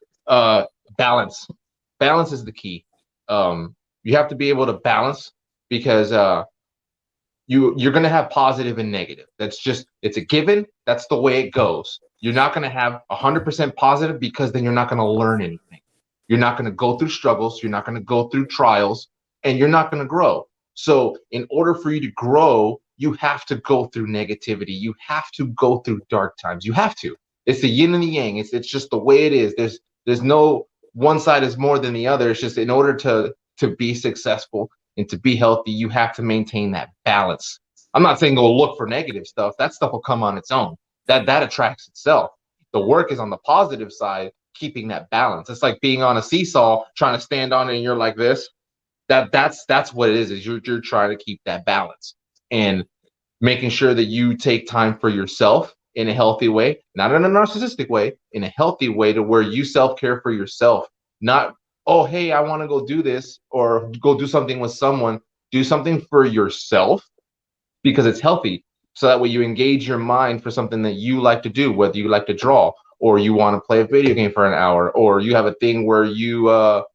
Balance. Balance is the key. You have to be able to balance because you're going to have positive and negative. It's a given. That's the way it goes. You're not going to have 100% positive because then you're not going to learn anything. You're not going to go through struggles. You're not going to go through trials, and you're not going to grow. So in order for you to grow, you have to go through negativity. You have to go through dark times. You have to. It's the yin and the yang. It's just the way it is. There's no one side is more than the other. It's just in order to be successful and to be healthy, you have to maintain that balance. I'm not saying go look for negative stuff. That stuff will come on its own. That attracts itself. The work is on the positive side, keeping that balance. It's like being on a seesaw, trying to stand on it, and you're like this. That's what it is. Is you're trying to keep that balance and making sure that you take time for yourself in a healthy way, not in a narcissistic way, in a healthy way to where you self-care for yourself. Not, oh, hey, I want to go do this or go do something with someone. Do something for yourself because it's healthy. So that way you engage your mind for something that you like to do, whether you like to draw or you want to play a video game for an hour, or you have a thing where you want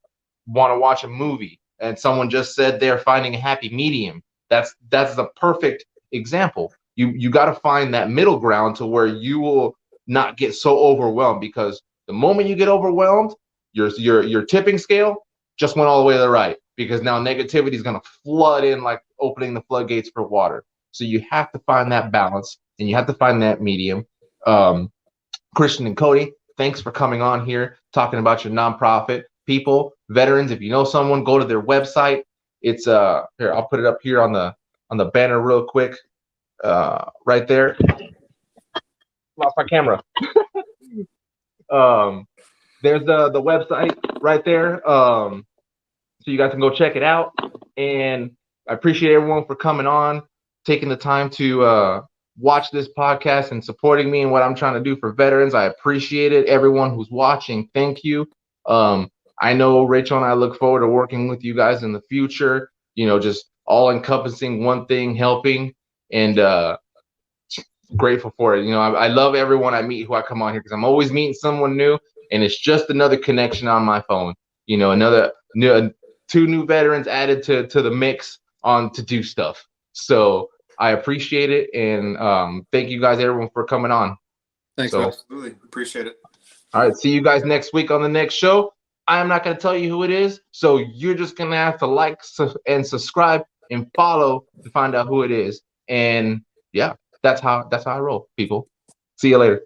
to watch a movie and someone just said they're finding a happy medium. That's the perfect example. You got to find that middle ground to where you will not get so overwhelmed, because the moment you get overwhelmed, your tipping scale just went all the way to the right, because now negativity is going to flood in like opening the floodgates for water. So you have to find that balance and you have to find that medium. Christian and Cody, thanks for coming on here, talking about your nonprofit. People, veterans, if you know someone, go to their website. It's here, I'll put it up here on the banner real quick. Right there. Lost my camera. There's the website right there. So you guys can go check it out. And I appreciate everyone for coming on, taking the time to watch this podcast and supporting me and what I'm trying to do for veterans. I appreciate it. Everyone who's watching, thank you. I know Rachel and I look forward to working with you guys in the future, you know, just all encompassing one thing, helping, and grateful for it. You know, I love everyone I meet who I come on here, because I'm always meeting someone new, and it's just another connection on my phone. You know, two new veterans added to the mix on to do stuff. So I appreciate it, and thank you guys, everyone, for coming on. Thanks, so, absolutely appreciate it. All right, see you guys next week on the next show. I'm not going to tell you who it is, so you're just going to have to like and subscribe and follow to find out who it is. And yeah, that's how I roll, people. See you later.